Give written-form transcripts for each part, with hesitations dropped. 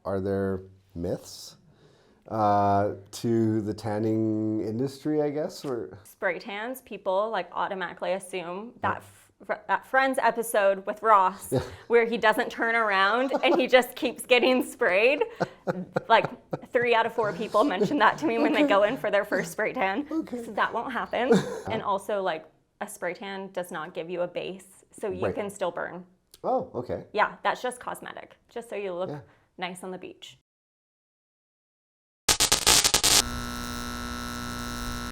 are there myths to the tanning industry, I guess? Or spray tans, people like automatically assume that that Friends episode with Ross where he doesn't turn around and he just keeps getting sprayed. Like 3 out of 4 people mention that to me when they go in for their first spray tan. So that won't happen. And also, like, a spray tan does not give you a base, so you can still burn. Oh, okay. Yeah, that's just cosmetic, just so you look nice on the beach.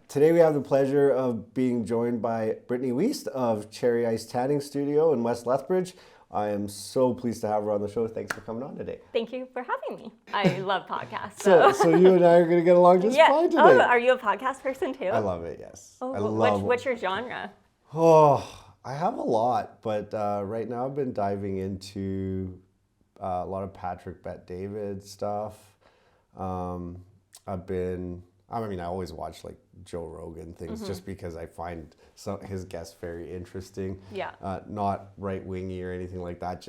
Today we have the pleasure of being joined by Brittany Wiest of Cherry Ice Tanning Studio in West Lethbridge. I am so pleased to have her on the show. Thanks for coming on today. Thank you for having me. I love podcasts. So you and I are going to get along just fine today. Oh, are you a podcast person too? I love it, yes. Oh, I love what's your genre? Oh, I have a lot, but right now I've been diving into a lot of Patrick Bet-David stuff. I always watch like Joe Rogan things just because I find his guests very interesting. Yeah. Not right-wingy or anything like that.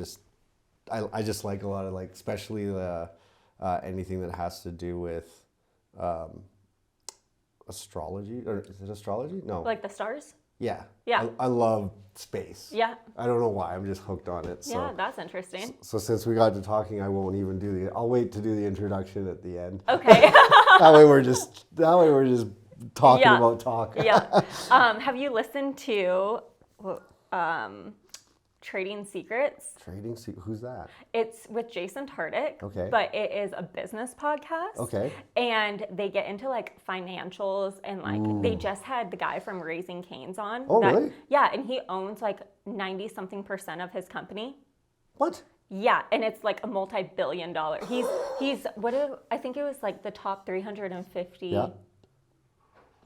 I just like a lot of like, especially anything that has to do with astrology. Or is it astrology? No. Like the stars? Yeah. Yeah. I love space. Yeah. I don't know why. I'm just hooked on it. Yeah, that's interesting. So since we got to talking, I won't even I'll wait to do the introduction at the end. Okay. that way we're just talking about talk. Yeah. Have you listened to Trading Secrets? Trading Secrets? Who's that? It's with Jason Tartick. Okay. But it is a business podcast. Okay. And they get into like financials and like they just had the guy from Raising Cane's on. Oh, really? Yeah, and he owns like 90-something% of his company. What? Yeah, and it's like a multi-billion-dollar. I think it was like the top 350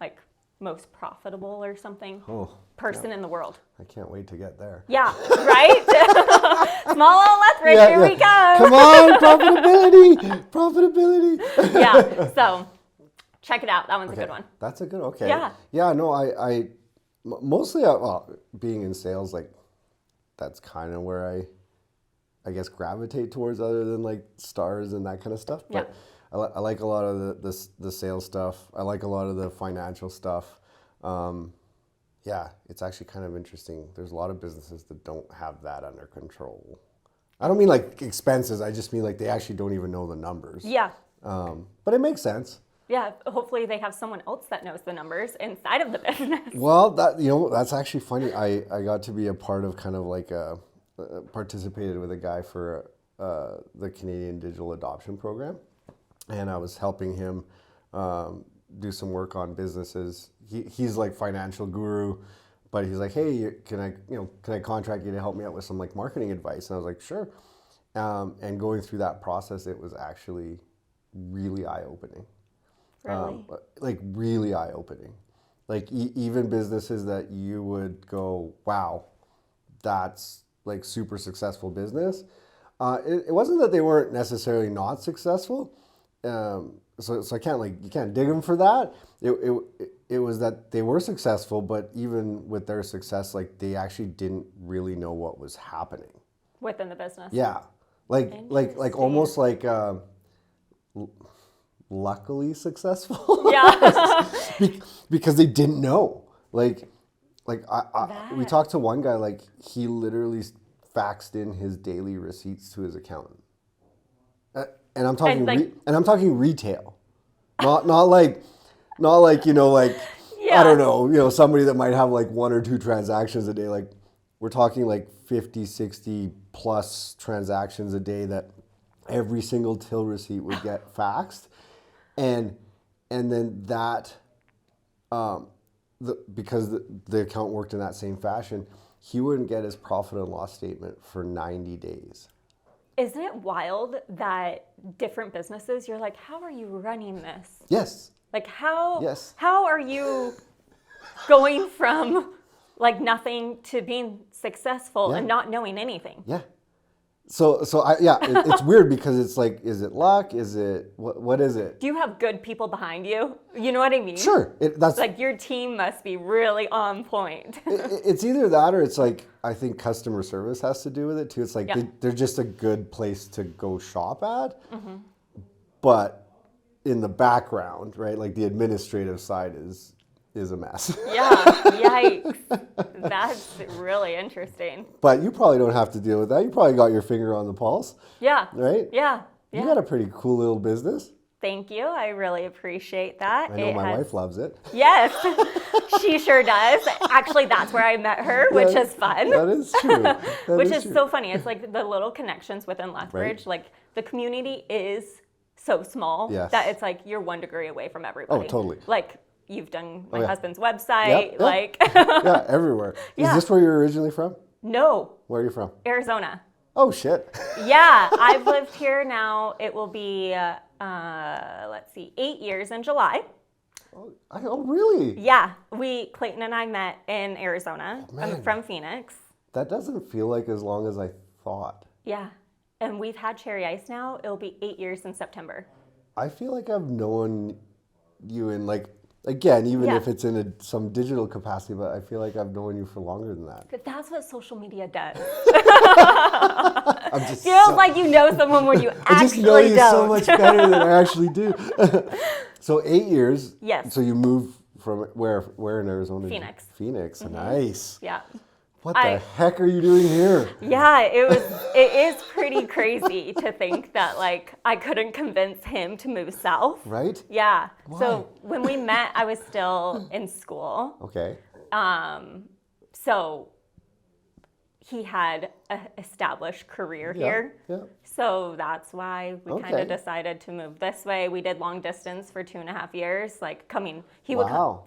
like most profitable or something person in the world. I can't wait to get there. Yeah, right? Small old Lethbridge, here we go. Come on, profitability. Yeah, so check it out. That one's a good one. That's a good, okay. Yeah. Yeah, no, I mostly, being in sales, like, that's kind of where I guess gravitate towards, other than like stars and that kind of stuff. But I like a lot of the sales stuff. I like a lot of the financial stuff. It's actually kind of interesting. There's a lot of businesses that don't have that under control. I don't mean like expenses. I just mean like they actually don't even know the numbers. Yeah. But it makes sense. Yeah, hopefully they have someone else that knows the numbers inside of the business. Well, that's actually funny. I got to be a part of kind of like participated with a guy for the Canadian Digital Adoption Program, and I was helping him do some work on businesses. He's like financial guru, but he's like, hey, can I contract you to help me out with some like marketing advice? And I was like, sure. And going through that process, it was actually really eye-opening. Really? Like really eye-opening. Like even businesses that you would go, wow, that's like super successful business. It wasn't that they weren't necessarily not successful. So I can't you can't dig them for that. It was that they were successful, but even with their success, like they actually didn't really know what was happening Within the business. Yeah, like almost like luckily successful. Yeah. Because they didn't know. Like we talked to one guy, like he literally faxed in his daily receipts to his accountant. And I'm talking retail. Not like I don't know, somebody that might have like 1 or 2 transactions a day. Like we're talking like 50, 60 plus transactions a day that every single till receipt would get faxed. And then that because the account worked in that same fashion, he wouldn't get his profit and loss statement for 90 days. Isn't it wild that different businesses, you're like, how are you running this? Yes. Like how Yes. how are you going from like nothing to being successful and not knowing anything? Yeah. it's weird because it's like, is it luck? Is it what is it? Do you have good people behind you? You know what I mean? Sure, that's Like your team must be really on point. it's either that or it's like I think customer service has to do with it too. It's like Yeah. they're just a good place to go shop at, but in the background, right? Like the administrative side is a mess. Yeah, yikes. That's really interesting. But you probably don't have to deal with that. You probably got your finger on the pulse, Yeah. right? Yeah. You got a pretty cool little business. Thank you. I really appreciate that. I know my wife loves it. Yes, she sure does. Actually, that's where I met her, which is fun. That is true. Which is so funny. It's like the little connections within Lethbridge. Right. Like the community is so small Yes. that it's like you're one degree away from everybody. Oh, totally. Like you've done my yeah. husband's website. Yep. Like Yeah, everywhere. Yeah. Is this where you're originally from? no, Where are you from? Arizona. Oh, shit. Yeah, I've lived here now. It will be, let's see, 8 years in July. Oh, really? Yeah, Clayton and I met in Arizona. I'm man. from Phoenix. That doesn't feel like as long as I thought. Yeah, and we've had Cherry Ice now. It'll be 8 years in September. I feel like I've known you in like, again, even Yeah. if it's in some digital capacity, but I feel like I've known you for longer than that. But that's what social media does. I'm just Feels like you know someone when you I just actually know you don't. so much better than I actually do. So 8 years. Yes. So you moved from where in Arizona? Phoenix. Phoenix. Nice. Yeah. What the heck are you doing here? Yeah, it is pretty crazy to think that like I couldn't convince him to move south. Right? Yeah. Why? So when we met, I was still in school. Okay. So he had an established career here. Yeah. So that's why we kind Okay. of decided to move this way. We did long distance for 2.5 years, like coming. He Wow.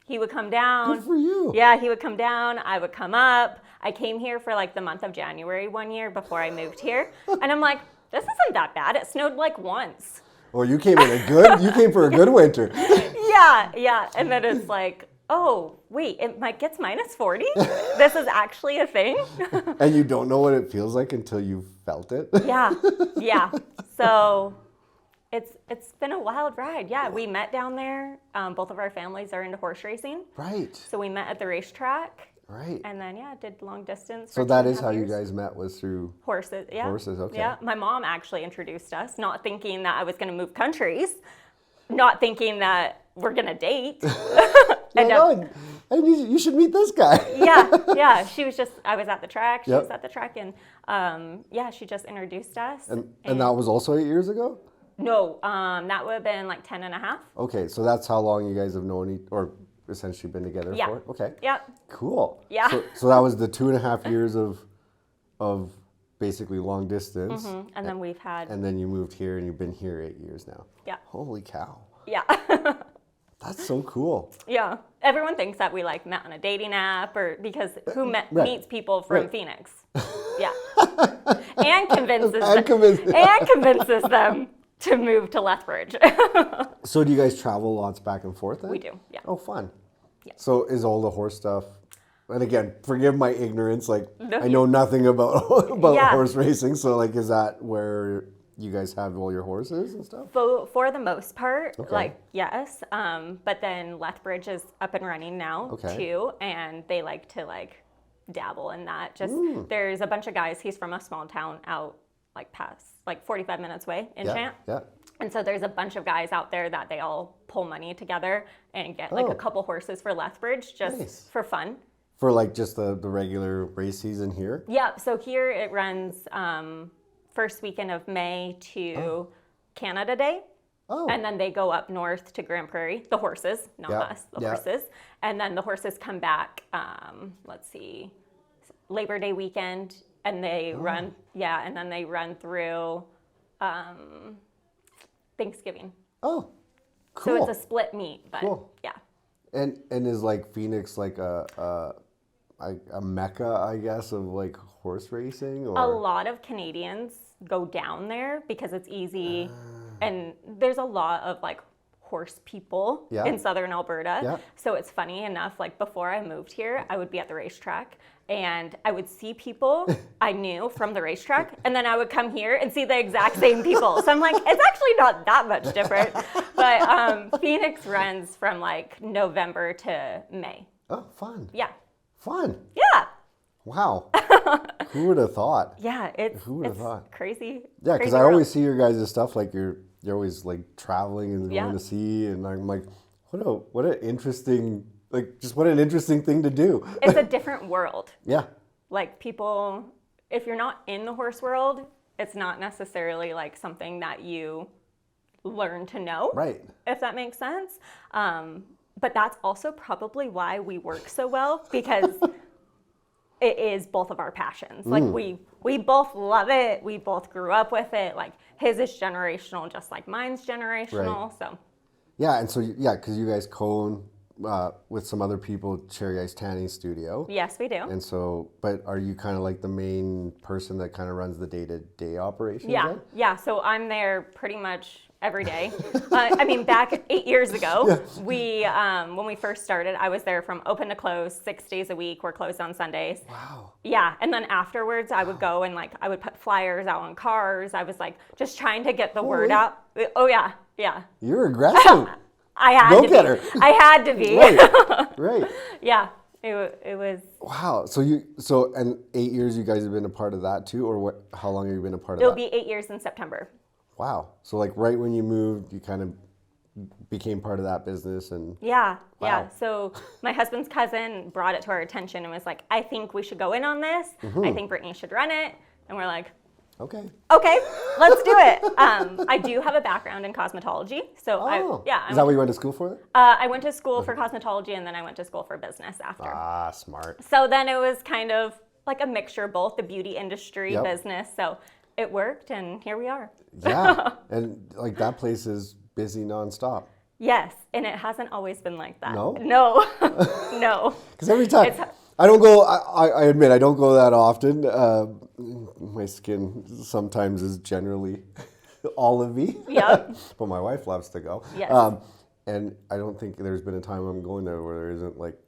he would come down. Good for you. Yeah, he would come down. I would come up. I came here for like the month of January one year before I moved here. And I'm like, this isn't that bad. It snowed like once. Or you came for a good winter. Yeah. And then it's like, oh, wait, gets minus 40? This is actually a thing? And you don't know what it feels like until you felt it. Yeah. So it's been a wild ride. Yeah, we met down there. Both of our families are into horse racing. Right. So we met at the racetrack. Right. And then, did long distance. So for that 2.5 is how you years. guys met, was through Horses, yeah. Horses, okay. Yeah, my mom actually introduced us, not thinking that I was going to move countries, not thinking that we're going to date. Like, and you should meet this guy. Yeah. I was at the track, she Yep. was at the track, and she just introduced us. And that was also 8 years ago? No, that would have been like 10 and a half. Okay, so that's how long you guys have known or essentially been together Yeah. for? Okay. Yep. Cool. Yeah. So that was the 2.5 years of basically long distance. And then we've had, And then you moved here and you've been here 8 years now. yeah. Holy cow. Yeah. That's so cool. Yeah. Everyone thinks that we like met on a dating app because who Right. meets people from Right. Phoenix? Yeah. And convinces them to move to Lethbridge. So do you guys travel lots back and forth then? We do, yeah. Oh, fun. Yeah. So is all the horse stuff, and again, forgive my ignorance, like No, I know nothing about Yeah. horse racing, so like is that where you guys have all your horses and stuff? For the most part, Okay. like yes. But then Lethbridge is up and running now Okay. too, and they like to like dabble in that. Just there's a bunch of guys. He's from a small town out like past 45 minutes away in Chant. Yeah. And so there's a bunch of guys out there that they all pull money together and get like Oh. a couple horses for Lethbridge just Nice. for fun. For like just the regular race season here? Yeah, so here it runs first weekend of May to Canada Day. Oh. And then they go up north to Grand Prairie, the horses, not Yeah, us, the yeah. horses. And then the horses come back, Labor Day weekend, and they run, and then they run through Thanksgiving. Oh, cool. So it's a split meet, but Cool. yeah. And is like Phoenix like a mecca, I guess, of like horse racing? Or A lot of Canadians go down there because it's easy, and there's a lot of like horse people Yeah. in southern Alberta. Yeah. So it's funny enough, like before I moved here, I would be at the racetrack and I would see people I knew from the racetrack, and then I would come here and see the exact same people. So I'm like, it's actually not that much different. But Phoenix runs from like November to May. Oh, fun. Yeah. Fun. Yeah. Wow. Who would have thought? Yeah, Who would have it's thought? crazy. Yeah, because crazy I world. always see your guys' stuff like you're always like traveling and Yeah. going to sea, and I'm like, what an interesting what an interesting thing to do. It's a different world. Yeah. Like people, if you're not in the horse world, it's not necessarily like something that you learn to know. Right. If that makes sense. But that's also probably why we work so well, because it is both of our passions. Like we both love it. We both grew up with it. Like his is generational, just like mine's generational. Right. So Yeah, and so because you guys co-own with some other people Cherry Ice Tanning Studio. yes, we do. And so, but are you kind of like the main person that kind of runs the day-to-day operations? Yeah, then? yeah. So I'm there pretty much every day. I mean, back 8 years ago, we when we first started, I was there from open to close, 6 days a week. We're closed on Sundays. Wow. Yeah, and then afterwards, I would go and like I would put flyers out on cars. I was like just trying to get the word out. Oh yeah, yeah. You're aggressive. I had Go to get be. her. I had to be. Right. Yeah, it was. Wow. So and 8 years you guys have been a part of that too, or what? How long have you been a part of It'll that? be 8 years in September. Wow. So like right when you moved, you kind of became part of that business and. Yeah, yeah. Wow. So my husband's cousin brought it to our attention and was like, I think we should go in on this. I think Brittany should run it. And we're like, Okay. okay, let's do it. I do have a background in cosmetology. So Is that what you went to school for then? I went to school for cosmetology and then I went to school for business after. Ah, smart. So then it was kind of like a mixture of both the beauty industry, Yep. business. So it worked and here we are. Yeah. And like that place is busy nonstop. Yes, and it hasn't always been like that. No? No, no. Because every time It's- I don't go, I admit I don't go that often. My skin sometimes is generally olivey. Yep. But my wife loves to go. Yes. And I don't think there's been a time I'm going there where there isn't like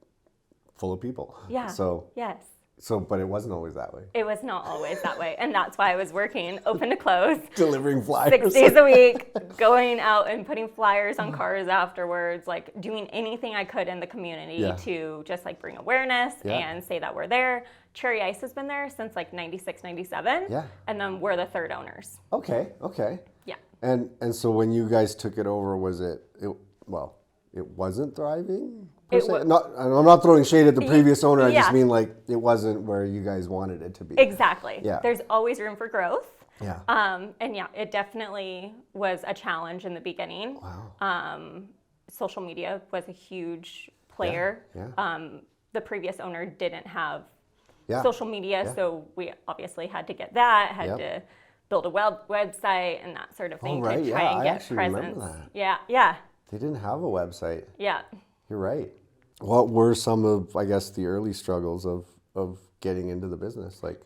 full of people. Yeah. Yes. But it wasn't always that way. It was not always that way. And that's why I was working open to close Delivering flyers. 6 days a week, going out and putting flyers on cars afterwards, like doing anything I could in the community Yeah. to just like bring awareness Yeah. and say that we're there. Cherry Ice has been there since like 96, 97. Yeah. And then we're the third owners. Okay. Yeah. And so when you guys took it over, was it wasn't thriving? Per It se? wa- I'm not throwing shade at the previous owner. I just yeah. mean like it wasn't where you guys wanted it to be. Exactly. Yeah. There's always room for growth. Yeah. And yeah, it definitely was a challenge in the beginning. Wow. Social media was a huge player. Yeah. The previous owner didn't have Yeah. social media, Yeah. so we obviously had to get that, had Yep. to build a website and that sort of thing right, to try yeah, and I get actually presence. remember that. Yeah, yeah, They didn't have a website. yeah. You're right. What were some of, I guess, the early struggles of getting into the business? Like,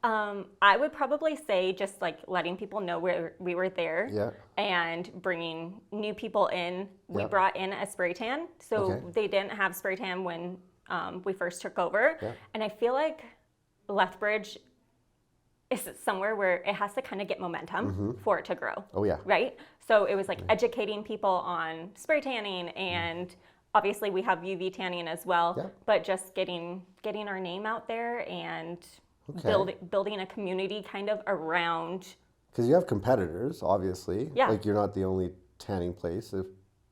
I would probably say just like letting people know we were there Yeah. and bringing new people in. We Yep. brought in a spray tan. So Okay. they didn't have spray tan when we first took over. Yeah. And I feel like Lethbridge is somewhere where it has to kind of get momentum for it to grow. oh yeah. Right? So it was like educating people on spray tanning and obviously we have UV tanning as well, Yeah. but just getting our name out there and Okay. building a community kind of around. Because you have competitors, obviously. Yeah. Like you're not the only tanning place,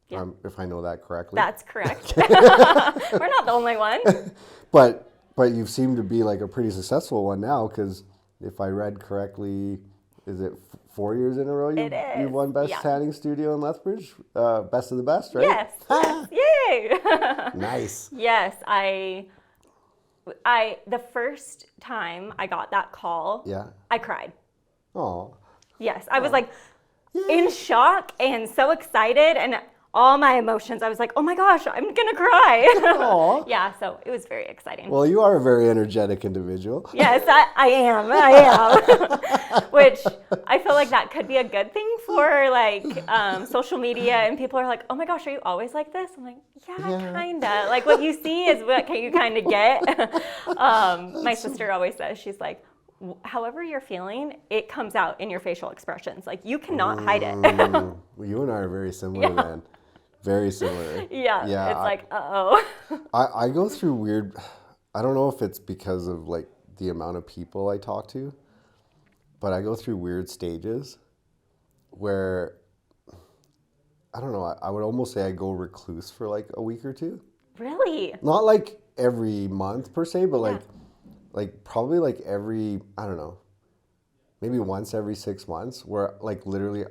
Yeah. if I know that correctly. That's correct. We're not the only one. But you seem to be like a pretty successful one now. Because if I read correctly, is it 4 years in a row It you is, won Best yeah. Tanning Studio in Lethbridge? Best of the best, right? Yes. Yes. Yay. Nice. Yes, I the first time I got that call, Yeah. I cried. Oh. Yes, I was like in shock and so excited, and all my emotions. I was like, oh my gosh, I'm gonna cry. Aw. Yeah, so it was very exciting. Well, you are a very energetic individual. Yes, I am. Which I feel like that could be a good thing for like social media, and people are like, oh my gosh, are you always like this? I'm like, yeah. Kinda. Like what you see is what you kind of get. My sister always says, she's like, however you're feeling, it comes out in your facial expressions. Like you cannot hide it. Well, you and I are very similar then. Very similar. Yeah, it's like, uh-oh. I go through weird, I don't know if it's because of like the amount of people I talk to, but I go through weird stages where, I don't know, I would almost say I go recluse for like a week or two. Really? Not like every month per se, but like probably like every, I don't know, maybe once every 6 months, where like literally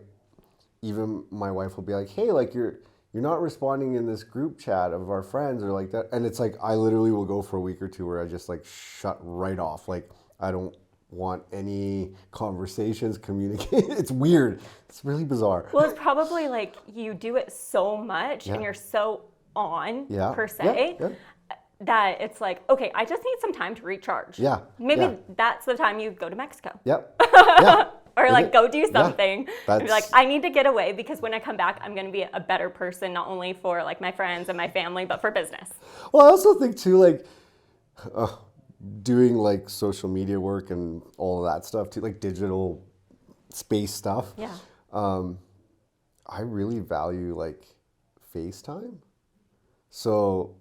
even my wife will be like, hey, like you're not responding in this group chat of our friends or like that. And it's like, I literally will go for a week or two where I just like shut right off. Like I don't want any conversations, communicate. It's weird. It's really bizarre. Well, it's probably like you do it so much and you're so on per se that it's like, okay, I just need some time to recharge. Yeah. Maybe that's the time you go to Mexico. Yep. Yeah. Or like go do something. Yeah, and be like, I need to get away because when I come back, I'm going to be a better person, not only for like my friends and my family, but for business. Well, I also think too, like doing like social media work and all of that stuff too, like digital space stuff. Yeah. I really value like FaceTime. So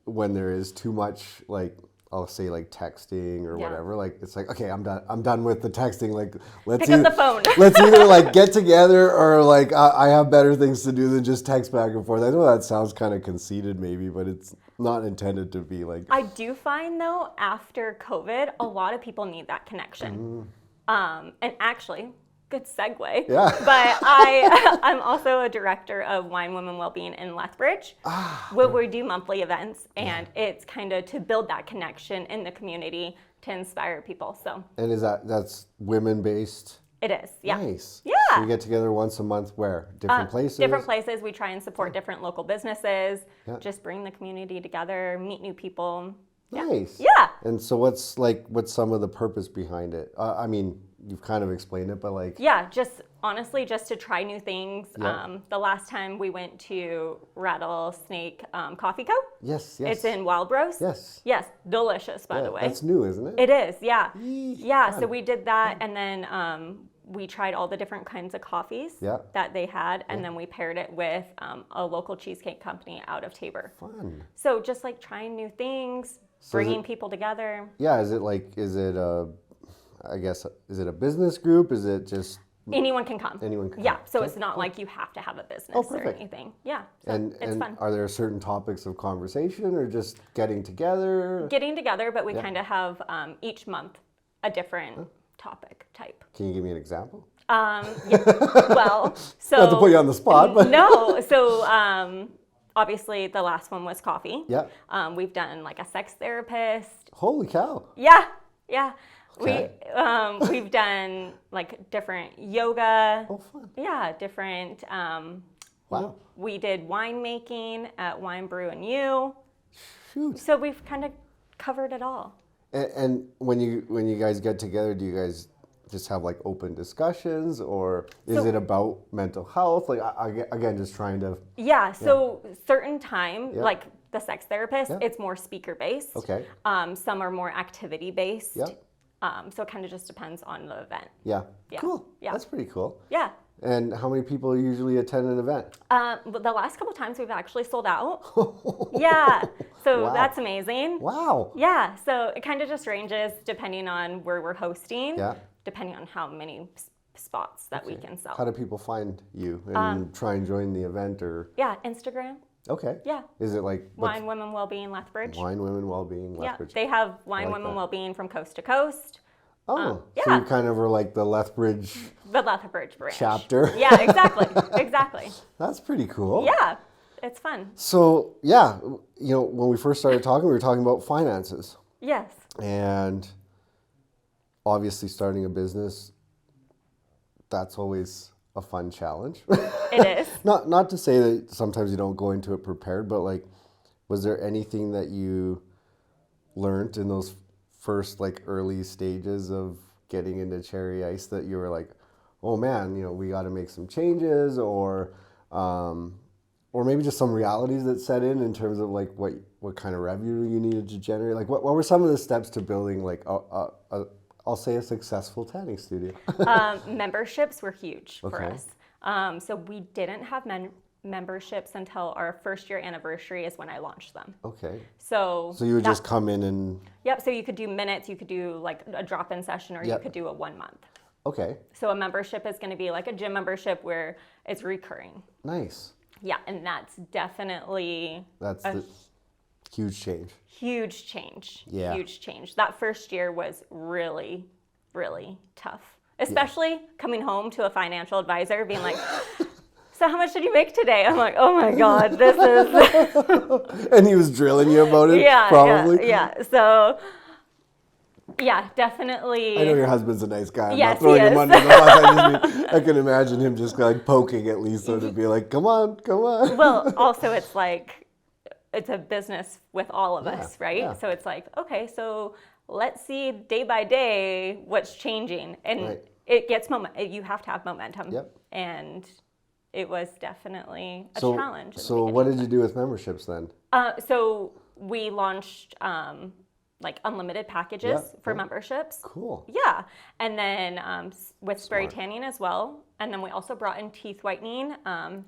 when there is too much, like I'll say like texting or whatever, like it's like, okay, I'm done with the texting. Like Pick up the phone. Let's either like get together or like I have better things to do than just text back and forth. I know that sounds kind of conceited maybe, but it's not intended to be like. I do find though, after COVID, a lot of people need that connection. And actually, good segue. Yeah. But I'm also a director of Wine Women Wellbeing in Lethbridge, where we do monthly events, and it's kind of to build that connection in the community to inspire people. So. And that's women based? It is, yeah. Nice. Yeah. So you get together once a month where? Different places? Different places. We try and support different local businesses, just bring the community together, meet new people. Nice. Yeah. And so what's some of the purpose behind it? I mean, you've kind of explained it, but like. Yeah, just honestly, just to try new things. The last time we went to Rattlesnake Coffee Co. Yes. It's in Wildrose. Yes. Yes, delicious, by the way. That's new, isn't it? It is, yeah. Yeah, so we did that, and then we tried all the different kinds of coffees that they had, and then we paired it with a local cheesecake company out of Tabor. Fun. So just like trying new things, bringing people together. Yeah, is it a business group? Is it just anyone can come? Anyone can. Yeah, so it's not like you have to have a business or anything. Yeah, so it's fun. Are there certain topics of conversation or just getting together? Getting together, but we kind of have each month a different topic type. Can you give me an example? Well, so not to put you on the spot, but no. So obviously the last one was coffee. Yeah. We've done like a sex therapist. Holy cow. Yeah. Okay. We've done like different yoga. Oh, fun. Yeah, different. Wow. We did winemaking at Wine Brew and You. Shoot. So we've kind of covered it all. And when you guys get together, do you guys just have like open discussions, or is it about mental health? Like again, just trying to. Yeah. So certain time, like the sex therapist, it's more speaker based. Okay. Some are more activity based. Yeah. So it kind of just depends on the event. Yeah. Yeah. Cool. Yeah. That's pretty cool. Yeah. And how many people usually attend an event? The last couple times we've actually sold out. Yeah. So Wow. that's amazing. Wow. Yeah. So it kind of just ranges depending on where we're hosting. Yeah. Depending on how many spots that we can sell. How do people find you and try and join the event or? Yeah. Instagram. Okay. Yeah. Is it like Wine Women Wellbeing Lethbridge. Wine Women Wellbeing Yeah. Lethbridge? They have Wine like Women that. Wellbeing from coast to coast. Oh, yeah. so you kind of are like the Lethbridge The Lethbridge branch. chapter. Yeah, exactly. Exactly. That's pretty cool. Yeah. It's fun. So yeah, when we first started talking, we were talking about finances, Yes. and obviously starting a business, that's always a fun challenge. It is. Not to say that sometimes you don't go into it prepared, but like, was there anything that you learned in those first like early stages of getting into Cherry Ice that you were like, oh man, we got to make some changes, or maybe just some realities that set in terms of like what kind of revenue you needed to generate? Like what were some of the steps to building like I'll say a successful tanning studio? Memberships were huge for Okay. us. So we didn't have memberships until our first year anniversary is when I launched them. Okay. So So you would just come in and, Yep, so you could do minutes, you could do like a drop-in session, or you Yep. could do a 1 month. okay, So a membership is going to be like a gym membership where it's recurring. nice. Yeah, and that's definitely That's a the huge change. huge change. Yeah. Huge change. That first year was really, really tough. Especially coming home to a financial advisor being like, so how much did you make today? I'm like, oh my God, this is And he was drilling you about it, probably. Yeah. So yeah, definitely. I know your husband's a nice guy. I'm Yes, not throwing he him is. under the bus. I can imagine him just like poking at Lisa to be like, come on. Well, also it's like, it's a business with all of us, right? yeah. So it's like, okay, so let's see day by day what's changing. And Right. it gets you have to have momentum. Yep. And it was definitely a So, challenge. in the so what beginning. did you do with memberships then? So we launched like unlimited packages Yeah. for Oh. memberships. Cool. Yeah, and then with spray Smart. tanning as well, and then we also brought in teeth whitening. Oh.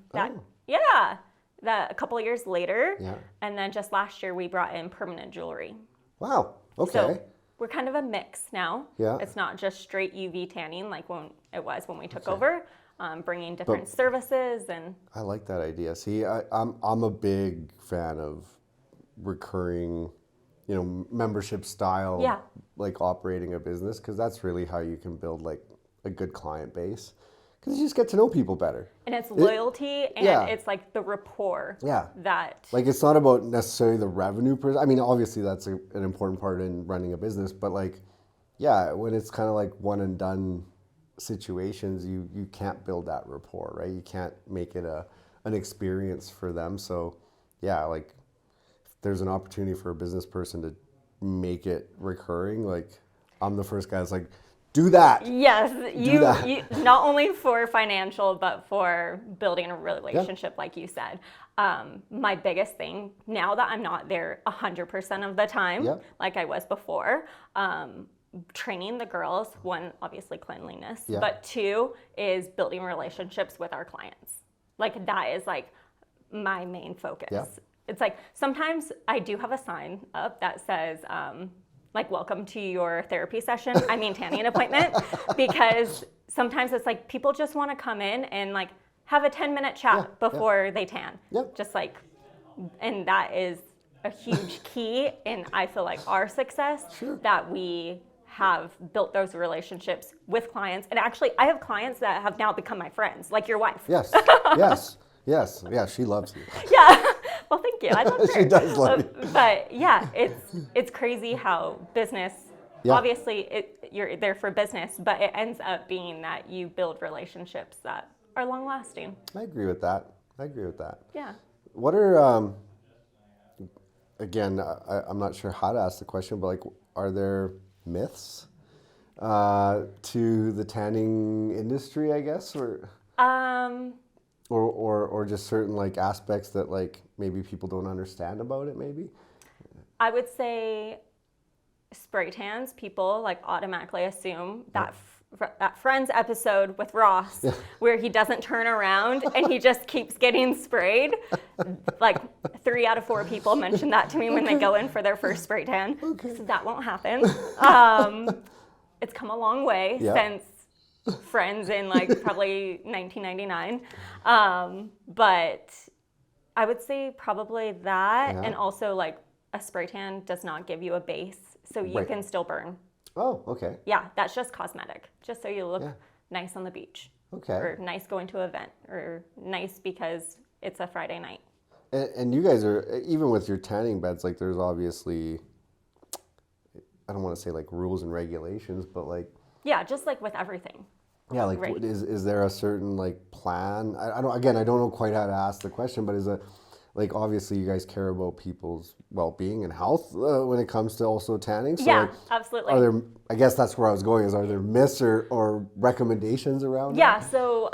That a couple of years later, Yeah. and then just last year we brought in permanent jewelry. Wow. Okay. So we're kind of a mix now. Yeah. It's not just straight UV tanning like when it was when we took Okay. over. Bringing different services and I like that idea. See, I'm a big fan of recurring, membership style, Yeah. like operating a business, because that's really how you can build like a good client base, because you just get to know people better. and it's loyalty and yeah. it's like the rapport Yeah. that Like it's not about necessarily the revenue I mean, obviously that's an important part in running a business, but like, yeah, when it's kind of like one and done situations, you can't build that rapport, right? You can't make it an experience for them. So yeah, like if there's an opportunity for a business person to make it recurring, like I'm the first guy that's like, do that. Yes, that. you not only for financial, but for building a relationship, like you said. My biggest thing now that I'm not there 100% of the time, Yeah. like I was before, training the girls. One, obviously cleanliness, Yeah. but two is building relationships with our clients. Like that is like my main focus. Yeah. It's like sometimes I do have a sign up that says. Like, welcome to your therapy session, tanning appointment, because sometimes it's like people just want to come in and like have a 10-minute chat before they tan. Yep. Just like, and that is a huge key in, I feel like, our success, that we have built those relationships with clients. And actually, I have clients that have now become my friends, like your wife. Yes. Yes. Yeah, she loves you. Yeah. Well, thank you. I love her. She does love you. But yeah, it's crazy how business. Yeah. Obviously, you're there for business, but it ends up being that you build relationships that are long lasting. I agree with that. Yeah. What are, again, I'm not sure how to ask the question, but like, are there myths to the tanning industry, I guess, or just certain like aspects that like maybe people don't understand about it, maybe? I would say spray tans, people like automatically assume that that Friends episode with Ross, where he doesn't turn around and he just keeps getting sprayed. Like 3 out of 4 people mention that to me when they go in for their first spray tan. Okay. So that won't happen. It's come a long way since Friends in like probably 1999. But I would say probably that, and also like a spray tan does not give you a base, so you can still burn. Oh, okay. Yeah, that's just cosmetic, just so you look nice on the beach. Okay. Or nice going to an event, or nice because it's a Friday night. And you guys are, even with your tanning beds, like there's obviously, I don't want to say like rules and regulations, but like, Yeah, just like with everything. Yeah, like Right. is there a certain like plan? I don't know quite how to ask the question, but is it like obviously you guys care about people's well-being and health when it comes to also tanning. So Yeah, like, absolutely. are there? I guess that's where I was going. Is are there myths or recommendations around Yeah, that? so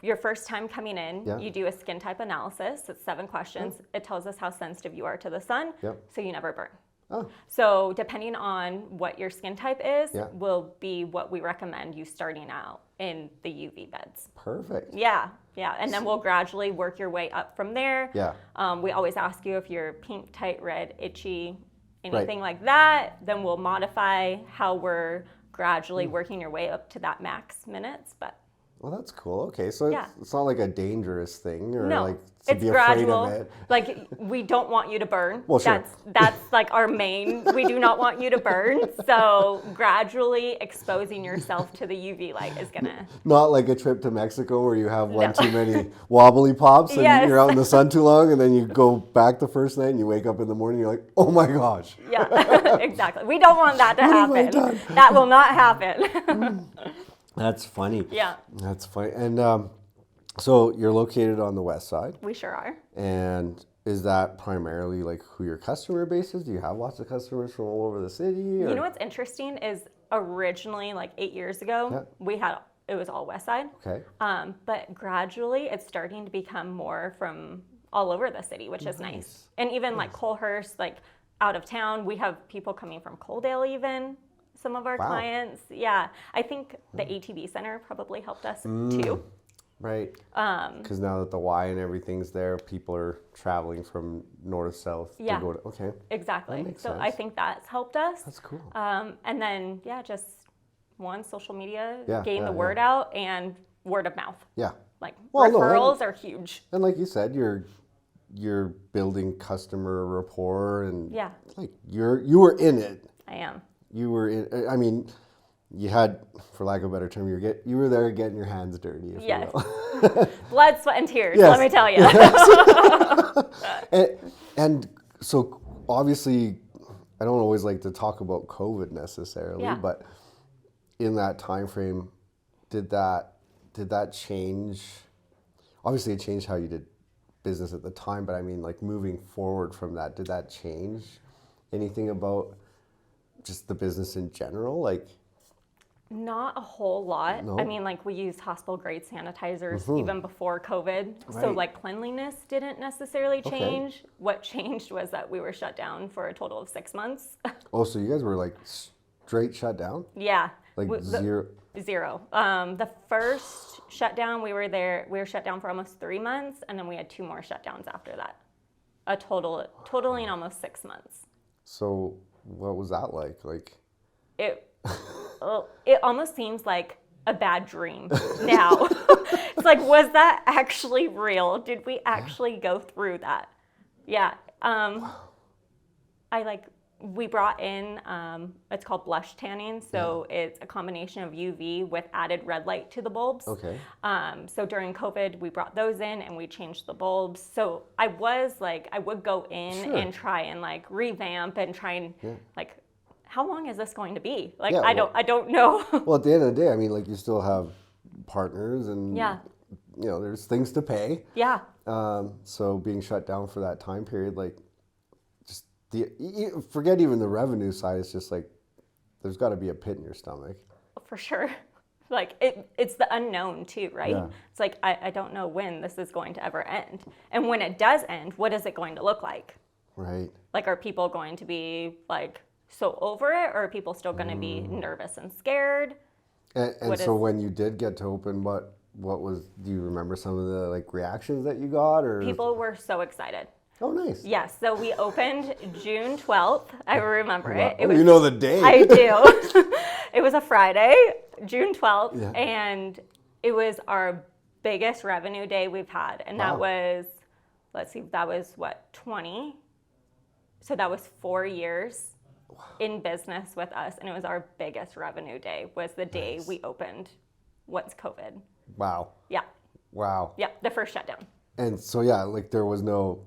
your first time coming in, Yeah. you do a skin type analysis. It's 7 questions. It tells us how sensitive you are to the sun, Yep. so you never burn. Oh, So depending on what your skin type is, Yeah. will be what we recommend you starting out in the UV beds. perfect. Yeah, yeah, and then we'll gradually work your way up from there. Yeah. We always ask you if you're pink, tight, red, itchy, anything like that. Then we'll modify how we're gradually working your way up to that max minutes. But Well, that's cool. Okay, so Yeah. it's not like a dangerous thing or no, like to it's be gradual. afraid of it. Like we don't want you to burn. Well, sure. That's like our main. We do not want you to burn. So gradually exposing yourself to the UV light is gonna. Not like a trip to Mexico where you have one No. too many wobbly pops and Yes. you're out in the sun too long, and then you go back the first night and you wake up in the morning, you're like, oh my gosh. Yeah, exactly. We don't want that to What have I happen. done? That will not happen. That's funny. Yeah, That's funny. And so you're located on the west side, we sure are. and is that primarily like who your customer base is? Do you have lots of customers from all over the city? Or? You know what's interesting is originally, like 8 years ago, it was all West Side. Okay. But gradually it's starting to become more from all over the city, which is nice. And even like Colehurst, like out of town, we have people coming from Coaldale even, some of our Wow. clients. Yeah, I think the ATV Center probably helped us too. Right. Because now that the Y and everything's there, people are traveling from north south Yeah. to go to. Okay. Exactly. makes So sense. I think that's helped us. That's cool. And then, yeah, just one, social media, Yeah, getting yeah, the word out, and word of mouth. Yeah. Like Well, no, referrals are huge. And like you said, you're building customer rapport, and Yeah, like you were in it. I am. You were in. I mean, you had, for lack of a better term, you were there getting your hands dirty. If Yes. You will. Blood, sweat, and tears, Yes. let me tell you. and so obviously, I don't always like to talk about COVID necessarily, Yeah. but in that time frame, did that change? Obviously, it changed how you did business at the time, but I mean, like moving forward from that, did that change anything about just the business in general? Like, Not a whole lot. No? I mean, like we used hospital grade sanitizers even before COVID. So Right. like cleanliness didn't necessarily Okay. change. What changed was that we were shut down for a total of 6 months. oh, so you guys were like straight shut down, Yeah. like We- the- zero. Zero. The first shutdown, we were shut down for almost 3 months, and then we had 2 more shutdowns after that. Totaling almost 6 months. So what was that like? Like, It almost seems like a bad dream now. It's like, was that actually real? Did we actually go through that? Yeah. We brought in, it's called blush tanning. So it's a combination of UV with added red light to the bulbs. okay, So during COVID, we brought those in and we changed the bulbs. So I would go in Sure. and try and like revamp and try and like, how long is this going to be? Like, Yeah, I don't know. well, at the end of the day, I mean, like you still have partners, and Yeah. you know, there's things to pay. Yeah. So being shut down for that time period, like, just forget even the revenue side. It's just like there's got to be a pit in your stomach. For sure. Like it's the unknown too, right? Yeah. It's like I don't know when this is going to ever end. And when it does end, what is it going to look like? Right. Like, are people going to be like so over it, or are people still going to be nervous and scared? And What so is- when you did get to open, what was? Do you remember some of the like reactions that you got, or People were so excited. Oh, nice. Yes, so we opened June 12th. I remember it. It Oh, was, you know the day. I do. It was a Friday, June 12th, Yeah. and it was our biggest revenue day we've had. And that Wow. was, let's see, that was what, 20? So that was 4 years in business with us, and it was our biggest revenue day, was the day we opened once COVID. Wow. Yeah, Wow. yeah, the first shutdown. And so yeah, like there was no.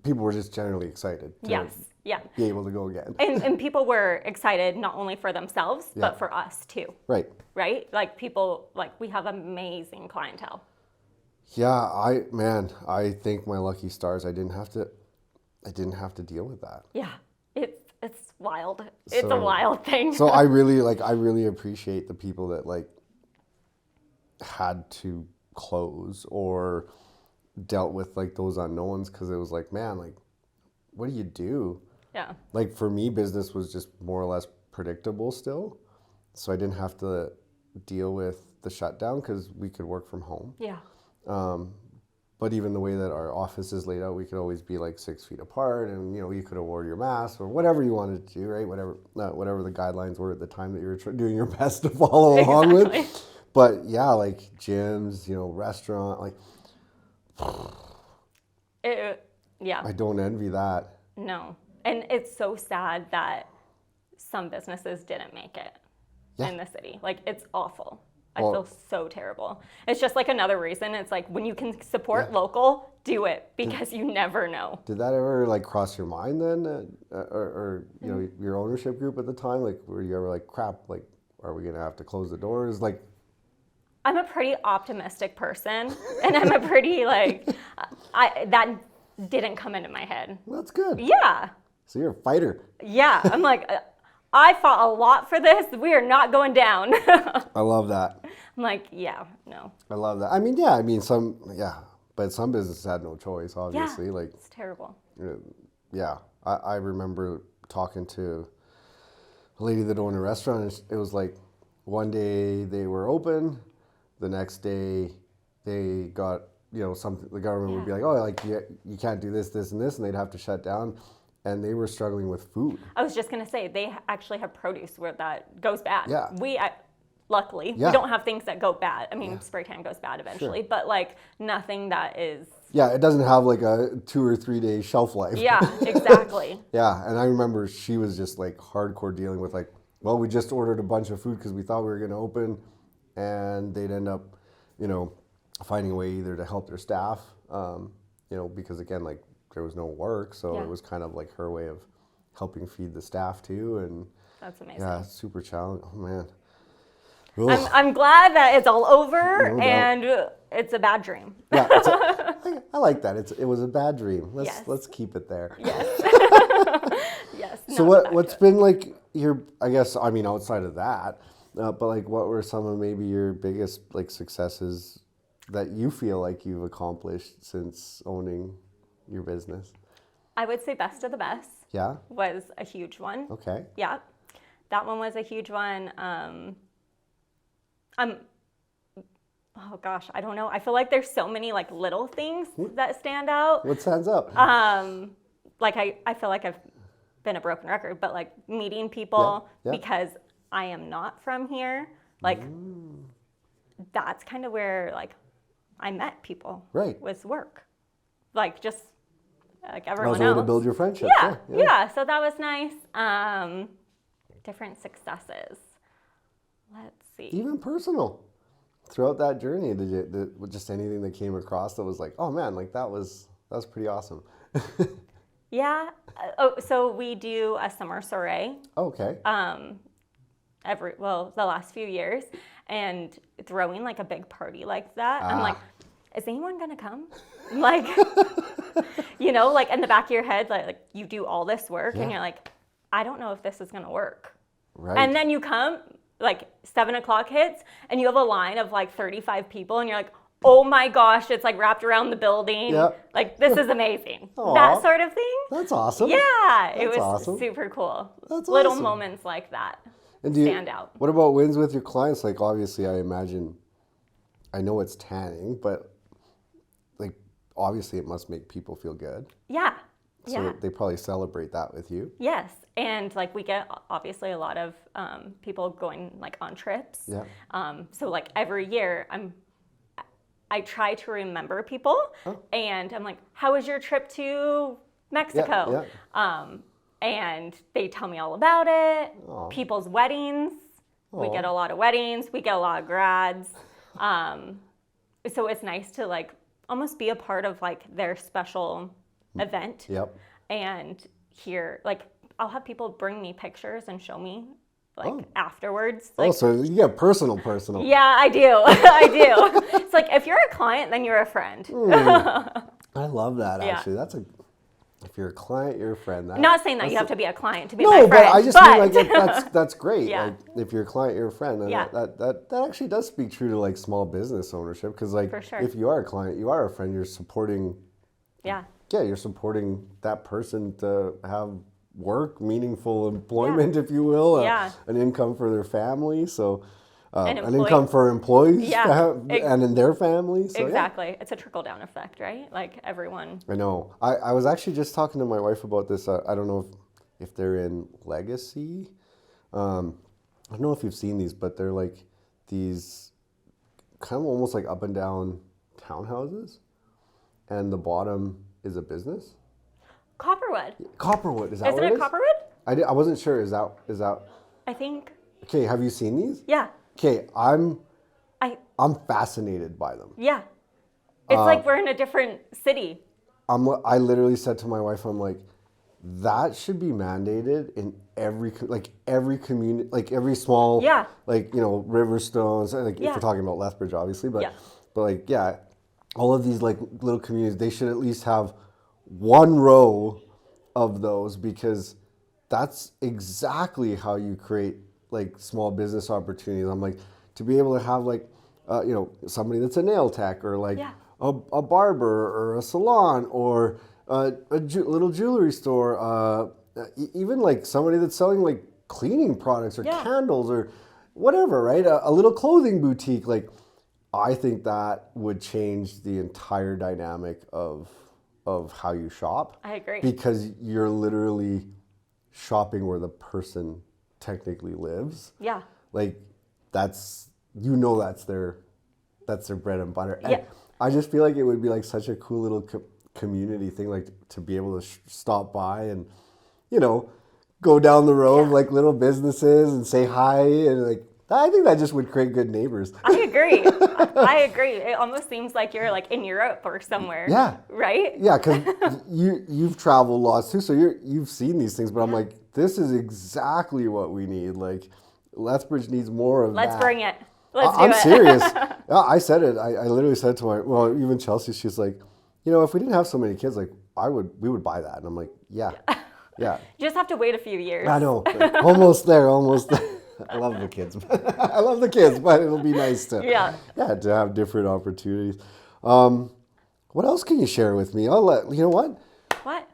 People were just generally excited. Yes. Yeah. be able to go again. And people were excited not only for themselves, Yeah. but for us too. Right. Right? Like people, like we have amazing clientele. Yeah, I thank my lucky stars. I didn't have to deal with that. Yeah. It's wild. It's a So- wild thing. So I really appreciate the people that like had to close or dealt with like those unknowns, because it was like, man, like, what do you do? Yeah. Like for me, business was just more or less predictable still, so I didn't have to deal with the shutdown because we could work from home. Yeah. But even the way that our office is laid out, we could always be like 6 feet apart, and you know, you could have wore your mask or whatever you wanted to do, right? Whatever the guidelines were at the time that you were doing your best to follow along Exactly. with. But yeah, like gyms, you know, restaurant, like Yeah. I don't envy that. No. And it's so sad that some businesses didn't make it Yeah. in the city. Like, it's awful. I Well- feel so terrible. It's just like another reason. It's like when you can support Yeah. local, do it, because you never know. Did that ever like cross your mind then, or you know, your ownership group at the time? Like, were you ever like, crap, like, are we gonna have to close the doors? Like, I'm a pretty optimistic person, and I'm a pretty like, that didn't come into my head. well, that's good. Yeah. So you're a fighter. Yeah. I'm like, I fought a lot for this. We are not going down. I love that. I'm like, yeah, no. I love that. I mean, yeah. I mean, but some businesses had no choice. Obviously, Yeah. like, It's terrible. yeah. I remember talking to a lady that owned a restaurant, and it was like one day they were open, the next day they got, you know, something. The government would be like, oh, like you can't do this, this, and this, and they'd have to shut down, and they were struggling with food. I was just gonna say they actually have produce where that goes bad. Yeah. Luckily, Yeah. we don't have things that go bad. I mean, spray tan goes bad eventually, but like nothing that is. Yeah, it doesn't have like a 2 or 3 day shelf life. Yeah, exactly. Yeah, and I remember she was just like hardcore dealing with like, well, we just ordered a bunch of food because we thought we were going to open, and they'd end up, you know, finding a way either to help their staff, you know, because again, like there was no work, so Yeah. it was kind of like her way of helping feed the staff too, and That's amazing. yeah, super challenging. Oh man. I'm glad that it's all over No doubt. and it's a bad dream. Yeah, I like that. It was a bad dream. Yes. Let's keep it there. Yes. Yes. So what's been like your, I guess, I mean, outside of that, but like what were some of maybe your biggest like successes that you feel like you've accomplished since owning your business? I would say best of the best Yeah. was a huge one. Okay. Yeah, that one was a huge one. Oh gosh, I don't know. I feel like there's so many like little things that stand out. What stands up? Like I feel like I've been a broken record, but like meeting people Yeah, yeah. because I am not from here, like that's kind of where like I met people. Right. Was work, like just like That everyone was a way else. to build your friendship. Yeah. So that was nice. Different successes. Let's see. Even personal. Throughout that journey, did just anything that came across that was like, oh man, like that was pretty awesome. Yeah. So we do a summer soiree Okay. the last few years, and throwing like a big party like that. I'm like, is anyone gonna come? Like, you know, like in the back of your head, like you do all this work and you're like, I don't know if this is gonna work. Right. And then you come, like 7 o'clock hits, and you have a line of like 35 people, and you're like, oh my gosh, it's like wrapped around the building. Yep. Like, this is amazing. Aw. That sort of thing. That's awesome. Yeah, it That's was awesome. super cool. That's Little awesome. moments like that And stand out. What about wins with your clients? Like obviously, I imagine, I know it's tanning, but like obviously it must make people feel good. Yeah. So Yeah. they probably celebrate that with you. Yes, and like we get obviously a lot of people going like on trips. Yeah. So like every year I try to remember people, and I'm like, how was your trip to Mexico? And they tell me all about it. Aw. People's weddings. We Aw. get a lot of weddings. We get a lot of grads. So it's nice to like almost be a part of like their special event Yep. and hear, like, I'll have people bring me pictures and show me, like, afterwards. Oh, Like, so you get personal. yeah, I do. I do. It's like, if you're a client, then you're a friend. I love that, Yeah. actually. If you're a client, you're a friend. Not saying that you have to be a client to be No, my but friend. I just mean like that's great. Yeah. Like if you're a client, you're a friend. And Yeah. that actually does speak true to like small business ownership, because like For sure. if you are a client, you are a friend. You're supporting. Yeah. Yeah, you're supporting that person to have work, meaningful employment, if you will, Yeah. an income for their family. So. An An income for employees Yeah. to have, and in their families. So, yeah. Exactly. It's a trickle-down effect, right? Like, everyone. I know. I was actually just talking to my wife about this. I don't know if they're in Legacy. I don't know if you've seen these, but they're like these kind of almost like up and down townhouses, and the bottom is a business. Copperwood. Copperwood, is that Isn't what it it is? Copperwood? I wasn't sure. Is that? I think. Okay, have you seen these? Yeah. Okay, I'm I. fascinated by them. Yeah. It's like we're in a different city. I literally said to my wife, I'm like, that should be mandated in every community, like every small, Yeah. like, Riverstones, like if Yeah. we're talking about Lethbridge, obviously, but Yeah. like, yeah, all of these like little communities, they should at least have one row of those, because that's exactly how you create like small business opportunities. I'm like, to be able to have like, somebody that's a nail tech, or like Yeah. a barber, or a salon, or little jewelry store, even like somebody that's selling like cleaning products or Yeah. candles or whatever, right? A little clothing boutique. Like, I think that would change the entire dynamic of how you shop. I agree. Because you're literally shopping where the person technically lives. Yeah. Like, that's their bread and butter. And Yeah. I just feel like it would be like such a cool little community thing, like to be able to stop by and, go down the road of like little businesses and say hi, and like, I think that just would create good neighbors. I agree. I agree. It almost seems like you're like in Europe or somewhere. Yeah. Right? Yeah, because you've traveled lots too, so you've seen these things. But I'm like, this is exactly what we need. Like, Lethbridge needs more of that. Let's bring it. Let's do I'm it. serious. Yeah, I said it. I literally said to even Chelsea, she's like, if we didn't have so many kids, like we would buy that. And I'm like, yeah. You just have to wait a few years. I know. Almost there. I love the kids. I love the kids, but it'll be nice to to have different opportunities. What else can you share with me? You know what? What?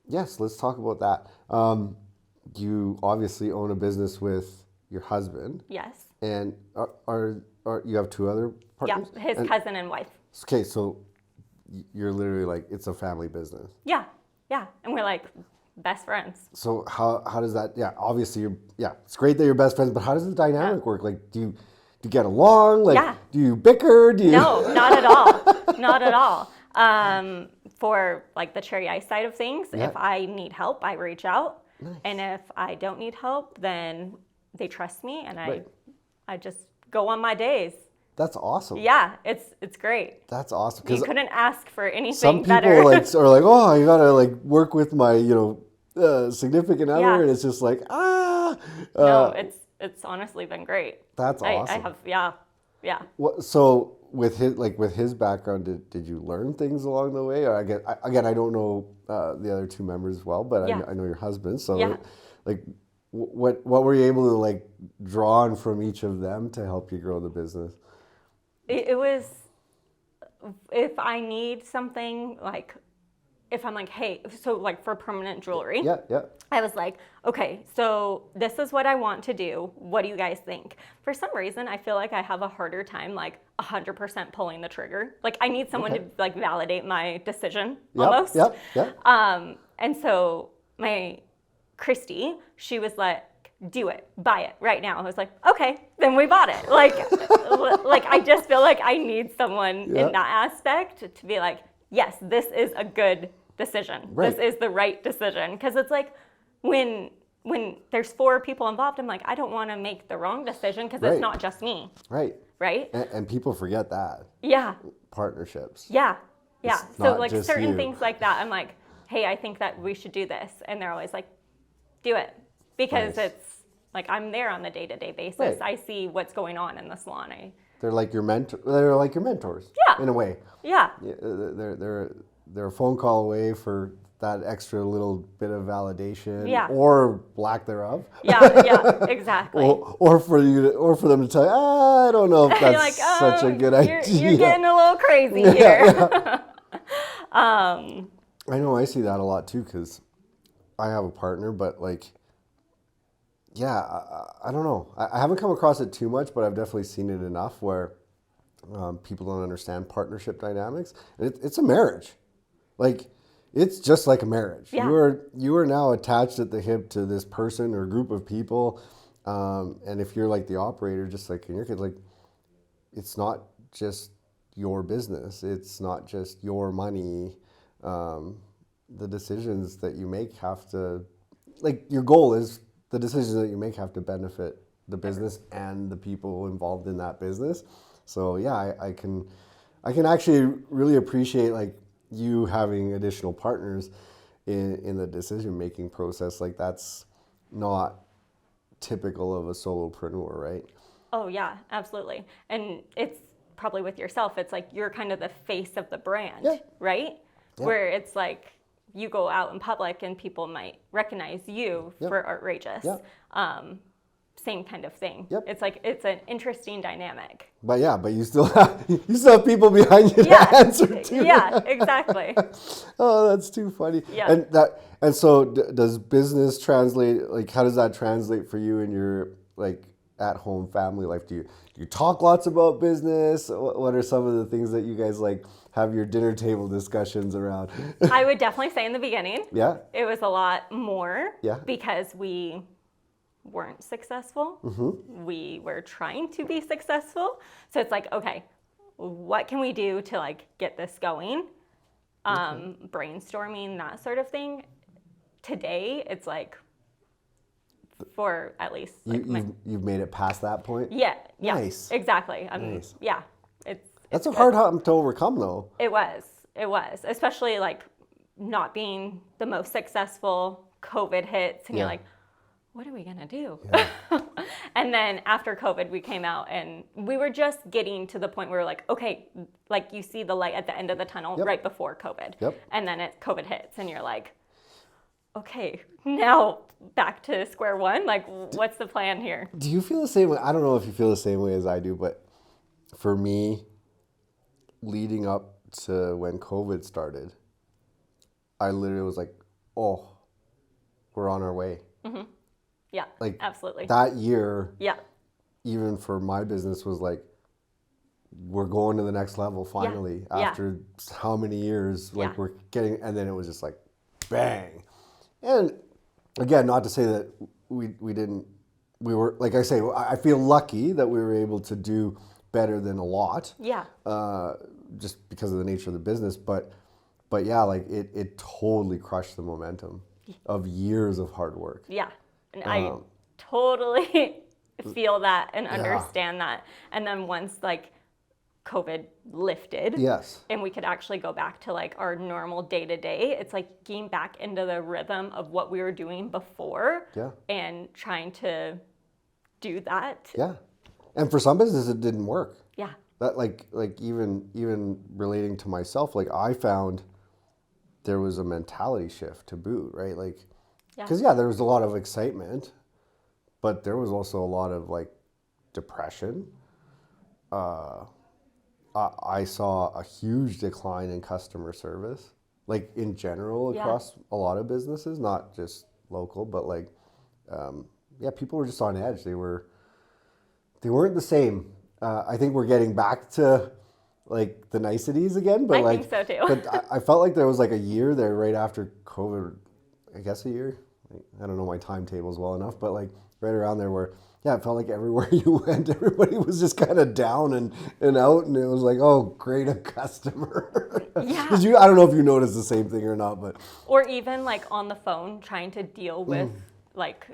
Yes, let's talk about that. You obviously own a business with your husband. Yes. And are you have two other partners? Yeah, his cousin and wife. Okay, so you're literally like, it's a family business. Yeah. Yeah. And we're like best friends. So how does that? Yeah, obviously it's great that you're best friends, but how does the dynamic work? Like, do you get along? Like, do you bicker? No, not at all. Not at all. For like the Cherry Ice side of things, if I need help, I reach out. Nice. And if I don't need help, then they trust me, and I just go on my days. That's awesome. Yeah, it's great. That's awesome. You couldn't ask for anything some people better. are like, oh, you gotta like work with my significant other, and it's just like no, it's honestly been great. That's awesome. I have yeah. So with his background, did you learn things along the way? Or I don't know the other two members well, but I know your husband. So like, what were you able to like draw on from each of them to help you grow the business? It was, if I need something, like if I'm like, hey, so like for permanent jewelry. Yeah. I was like, okay, so this is what I want to do. What do you guys think? For some reason, I feel like I have a harder time like 100% pulling the trigger. Like, I need someone to like validate my decision almost. Yep. And so my Christy, she was like, do it, buy it right now. I was like, okay, then we bought it. Like I just feel like I need someone in that aspect to be like, yes, this is a good decision. Right. This is the right decision. Because it's like when there's 4 people involved, I'm like, I don't want to make the wrong decision because it's not just me. Right. Right? And people forget that. Yeah. Partnerships. Yeah. It's so not like just certain you. things like that, I'm like, hey, I think that we should do this. And they're always like, do it. Because Nice. it's like, I'm there on the day-to-day basis. Right. I see what's going on in the salon. They're like your mentor. They're like your mentors. Yeah. In a way. Yeah. Yeah, they're a phone call away for that extra little bit of validation, Yeah. or lack thereof. Yeah, exactly. Or for for them to tell you, I don't know if You're that's like, such a good idea. You're getting a little crazy here. I know I see that a lot too, because I have a partner, but like, yeah, I don't know. I haven't come across it too much, but I've definitely seen it enough where people don't understand partnership dynamics. It's a marriage. Like, it's just like a marriage. Yeah. You are now attached at the hip to this person or group of people. And if you're like the operator, just like in your kid, like, it's not just your business. It's not just your money. The decisions that you make have to, like, your goal is the decisions that you make have to benefit the business and the people involved in that business. So yeah, I can actually really appreciate like you having additional partners in the decision making process. Like, that's not typical of a solopreneur, right? Oh yeah, absolutely. And it's probably with yourself, it's like you're kind of the face of the brand, Yeah. right? Yeah. Where it's like you go out in public and people might recognize you Yeah. for Artrageous. Yeah. Same kind of thing. Yep. It's like it's an interesting dynamic. But you still have people behind you Yeah. to answer to. Yeah, exactly. Oh, that's too funny. Yeah. And so does business translate? Like, how does that translate for you in your like at home family life? Do you talk lots about business? What are some of the things that you guys like have your dinner table discussions around? I would definitely say in the beginning, Yeah. it was a lot more. Yeah. Because we weren't successful. Mm-hmm. We were trying to be successful. So it's like, okay, what can we do to like get this going? Brainstorming, that sort of thing. Today, it's like, for at least like You've made it past that point. yeah, Nice. exactly. Nice. Yeah, That's a good. hard hump to overcome, though. It was, especially like not being the most successful. COVID hits, and Yeah. you're like, what are we gonna do? Yeah. And then after COVID, we came out and we were just getting to the point where we're like, okay, like you see the light at the end of the tunnel Yep. right before COVID. Yep. And then COVID hits and you're like, okay, now back to square one. Like, what's the plan here? Do you feel the same way? I don't know if you feel the same way as I do, but for me, leading up to when COVID started, I literally was like, oh, we're on our way. Yeah, Like, absolutely. That year, Yeah, even for my business, was like, we're going to the next level finally. Yeah. After how many years, like Yeah. we're getting, and then it was just like, bang. And again, not to say that we were, like I say, I feel lucky that we were able to do better than a lot. yeah, Just because of the nature of the business, but yeah, like it totally crushed the momentum of years of hard work. yeah. And I totally feel that and Yeah. understand that. And then once like COVID lifted, Yes. and we could actually go back to like our normal day to day, it's like getting back into the rhythm of what we were doing before Yeah. and trying to do that. Yeah. And for some businesses, it didn't work. Yeah. That like even relating to myself, like I found there was a mentality shift to boot, right? Like, Yeah. because there was a lot of excitement, but there was also a lot of like depression. I saw a huge decline in customer service, like in general Yeah. across a lot of businesses, not just local, but like, people were just on edge. They weren't the same. I think we're getting back to like the niceties again, but I think so too. But I felt like there was like a year there right after COVID, I guess a year. I don't know my timetables well enough, but like right around there where, it felt like everywhere you went, everybody was just kind of down and out, and it was like, oh, great, a customer. Yeah. I don't know if you noticed the same thing or not, but. Or even like on the phone trying to deal with like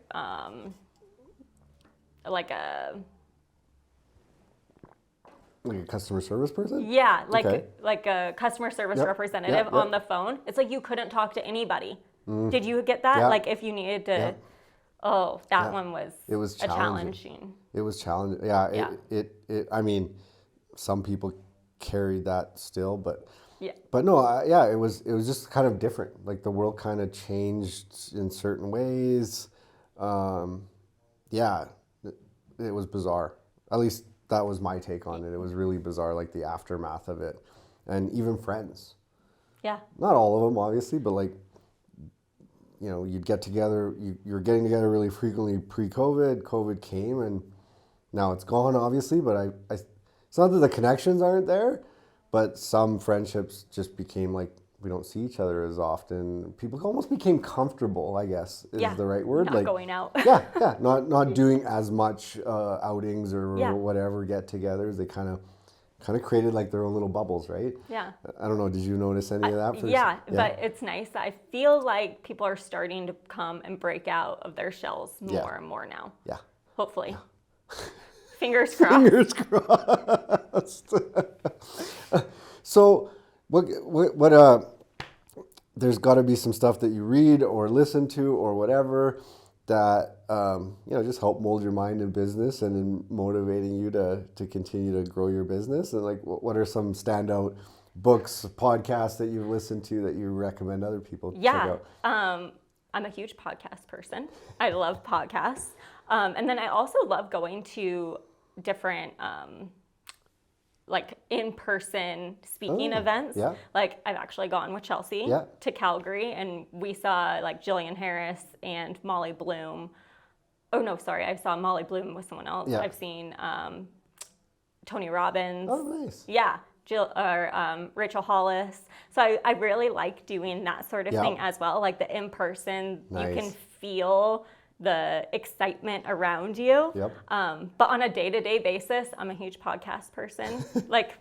a Like a customer service person? Yeah, Okay. like a customer service Yep, representative yep, yep. on the phone. It's like you couldn't talk to anybody. Did you get that? Yeah. Like if you needed to, Yeah. oh, that Yeah. one was It was a challenging. challenging. It was challenging. Yeah, Yeah. I mean, some people carried that still, but Yeah. no, yeah, it was just kind of different. Like the world kind of changed in certain ways. Yeah, it was bizarre. At least that was my take on it. It was really bizarre, like the aftermath of it, and even friends. Yeah. Not all of them, obviously, but like, you'd get together. You're getting together really frequently pre-COVID. COVID came, and now it's gone, obviously. But it's not that the connections aren't there, but some friendships just became like we don't see each other as often. People almost became comfortable, I guess, is Yeah. the right word. Not like going out. yeah, not doing as much outings or Yeah. whatever get-togethers. They kind of created like their own little bubbles, right? Yeah. I don't know. Did you notice any of that? Yeah, but it's nice. I feel like people are starting to come and break out of their shells more and more now. Yeah. Hopefully. Fingers crossed. Fingers crossed. So, what there's got to be some stuff that you read or listen to or whatever that just help mold your mind in business and in motivating you to continue to grow your business. And like, what are some standout books, podcasts that you've listened to that you recommend other people check out? I'm a huge podcast person. I love podcasts. And then I also love going to different like in-person speaking events. Yeah. Like I've actually gone with Chelsea Yeah. to Calgary, and we saw like Jillian Harris and Molly Bloom. Oh no, sorry, I saw Molly Bloom with someone else. Yeah. I've seen Tony Robbins. Oh, nice. Yeah, Rachel Hollis. So I really like doing that sort of Yeah. thing as well. Like the in-person, you can Nice. feel the excitement around you. Yep. But on a day-to-day basis, I'm a huge podcast person. Like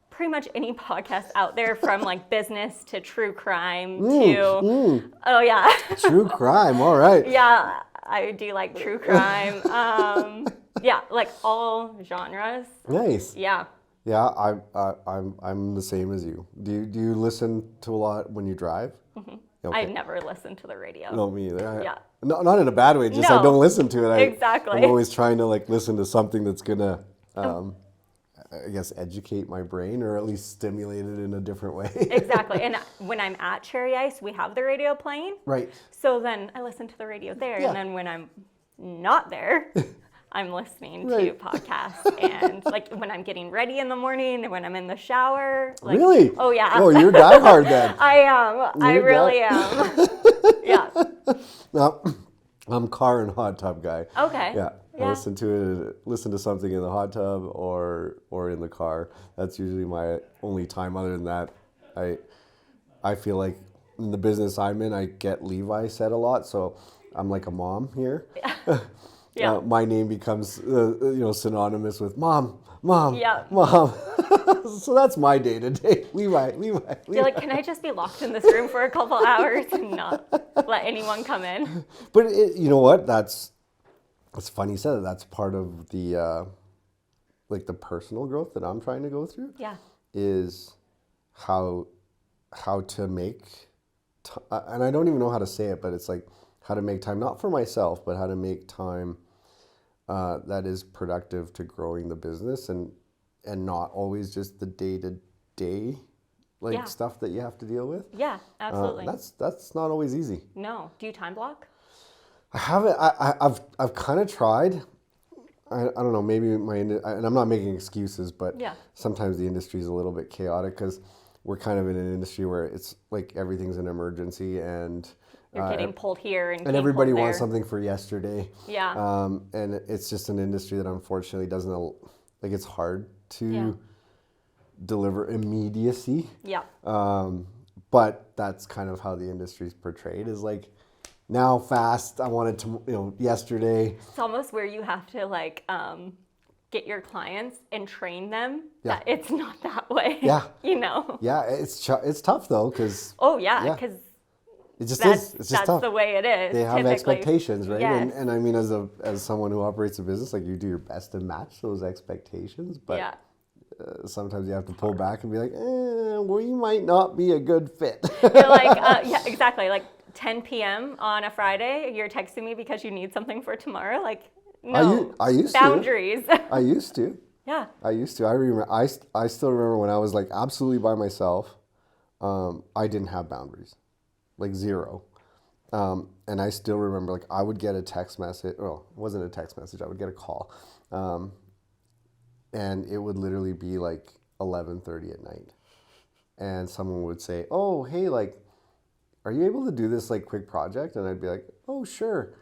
pretty much any podcast out there, from like business to true crime to, oh yeah. True crime. All right. Yeah, I do like true crime. Yeah, like all genres. Nice. Yeah. Yeah, I'm the same as you. Do you listen to a lot when you drive? Mm-hmm. Okay. I never listen to the radio. No, me either. Yeah. No, not in a bad way. Just I No. don't listen to it. Exactly. I'm always trying to like listen to something that's gonna, I guess, educate my brain or at least stimulate it in a different way. Exactly. And when I'm at Cherry Ice, we have the radio playing. Right. So then I listen to the radio there. Yeah. And then when I'm not there, I'm listening to Right. podcasts. And like when I'm getting ready in the morning and when I'm in the shower. Like, Really? Oh, yeah. Oh, you're diehard then. I am. I You're really am. Yeah. No, I'm car and hot tub guy. Okay. Yeah. I Yeah. listen to something in the hot tub or in the car. That's usually my only time. Other than that, I feel like in the business I'm in, I get Levi said a lot, so I'm like a mom here. Yeah. My name becomes synonymous with mom. Yeah. Mom. So that's my day to day. Levi. You're like, can I just be locked in this room for a couple hours and not let anyone come in? But you know what? That's funny you said that. That's part of the like the personal growth that I'm trying to go through. Yeah. Is how to make and I don't even know how to say it, but it's like how to make time, not for myself, but how to make time that is productive to growing the business and not always just the day-to-day Yeah. stuff that you have to deal with. Yeah, absolutely. That's not always easy. No. Do you time block? I haven't. I've kind of tried. I don't know. Maybe and I'm not making excuses, but Yeah. sometimes the industry is a little bit chaotic because we're kind of in an industry where it's like everything's an emergency and You're getting pulled here and everybody pulled wants there. something for yesterday. Yeah. And it's just an industry that unfortunately doesn't like. It's hard to Yeah. deliver immediacy. Yeah. But that's kind of how the industry's portrayed, is like now fast. I wanted to, yesterday. It's almost where you have to like get your clients and train them Yeah. that it's not that way. Yeah. Yeah, It's tough though, because Oh yeah, Yeah. because it just that's is. It's just that's tough. the way it is. They have typically. expectations, right? Yes. And I mean, as someone who operates a business, like you do your best to match those expectations, but Yeah. sometimes you have to pull back and be like, we might not be a good fit. You're like, yeah, exactly. Like 10 p.m. on a Friday, you're texting me because you need something for tomorrow. Like, no, I used boundaries. I used to. Yeah. I used to. I remember. I still remember when I was like absolutely by myself. I didn't have boundaries, like zero. And I still remember, like, I would get a text message. Well, it wasn't a text message. I would get a call, and it would literally be like 11:30 at night, and someone would say, "Oh, hey, like, are you able to do this like quick project?" And I'd be like, "Oh, sure,"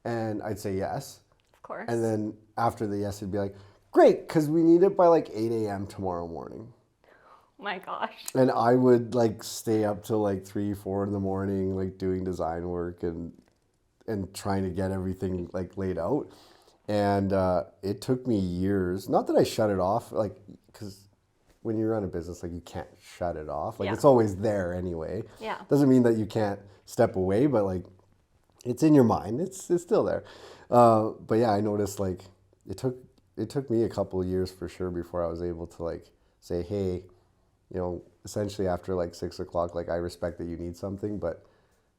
and I'd say yes. Of course. And then after the yes, it'd be like, "Great, because we need it by like 8 a.m. tomorrow morning." My gosh. And I would like stay up till like 3, 4 in the morning, like doing design work and trying to get everything like laid out. And it took me years. Not that I shut it off, like, because when you run a business, like, you can't shut it off. Like, Yeah. it's always there anyway. Yeah. Doesn't mean that you can't step away, but like, it's in your mind. It's still there. But yeah, I noticed like it took me a couple of years for sure before I was able to like say, hey, you know, essentially after like 6 o'clock, like, I respect that you need something, but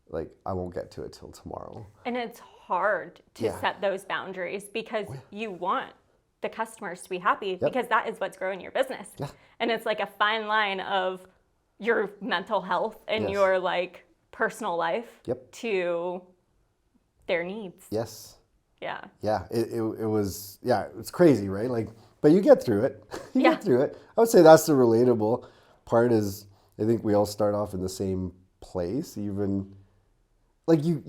like, I won't get to it till tomorrow. And it's hard to Yeah. set those boundaries because you want the customers to be happy Yep. because that is what's growing your business. Yeah. And it's like a fine line of your mental health and Yes. your like personal life Yep. to their needs. Yes. Yeah. Yeah. It was, yeah, it's crazy, right? Like, but you get through it. You Yeah. get through it. I would say that's the relatable part is I think we all start off in the same place, even like you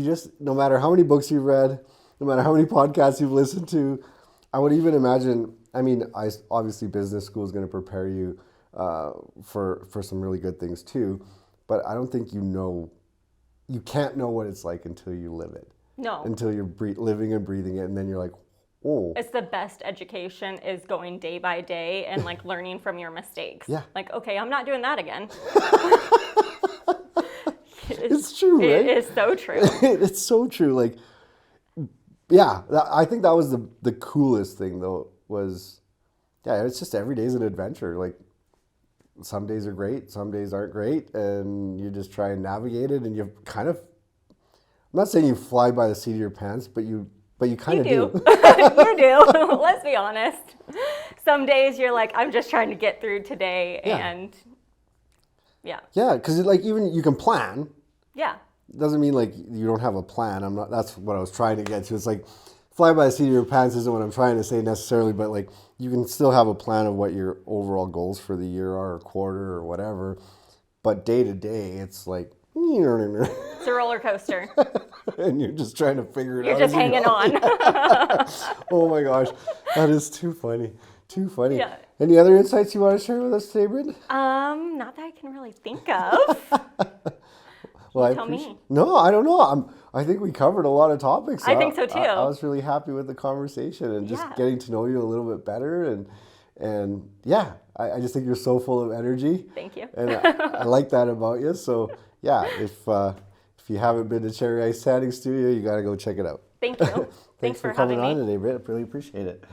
just, no matter how many books you've read, no matter how many podcasts you've listened to, I would even imagine, I mean, obviously business school is going to prepare you for some really good things too, but I don't think you can't know what it's like until you live it, No. until you're living and breathing it, and then you're like, oh. It's the best education is going day by day and like learning from your mistakes. Yeah. Like, okay, I'm not doing that again. It's true, right? It is so true. It's so true. Like, yeah, I think that was the coolest thing though was, yeah, it's just every day's an adventure. Like, some days are great, some days aren't great, and you just try and navigate it, and you kind of, I'm not saying you fly by the seat of your pants, but you kind of do. You do. Let's be honest. Some days you're like, I'm just trying to get through today, Yeah. and yeah. Yeah, because like even you can plan. Yeah. Doesn't mean like you don't have a plan. I'm not. That's what I was trying to get to. It's like fly by the seat of your pants isn't what I'm trying to say necessarily, but like you can still have a plan of what your overall goals for the year are, or quarter, or whatever. But day to day, it's like It's a roller coaster. and you're just trying to figure it You're out. just as you hanging go. on. Oh my gosh, that is too funny. Too funny. Yeah. Any other insights you want to share with us today, Britt? Not that I can really think of. Well, tell me. No, I don't know. I think we covered a lot of topics. I think so, too. I was really happy with the conversation and just Yeah. getting to know you a little bit better. And yeah, I just think you're so full of energy. Thank you. And I like that about you. So yeah, if you haven't been to Cherry Ice Tanning Studio, you got to go check it out. Thank you. Thanks for for having coming on me. today, Britt. I really appreciate it.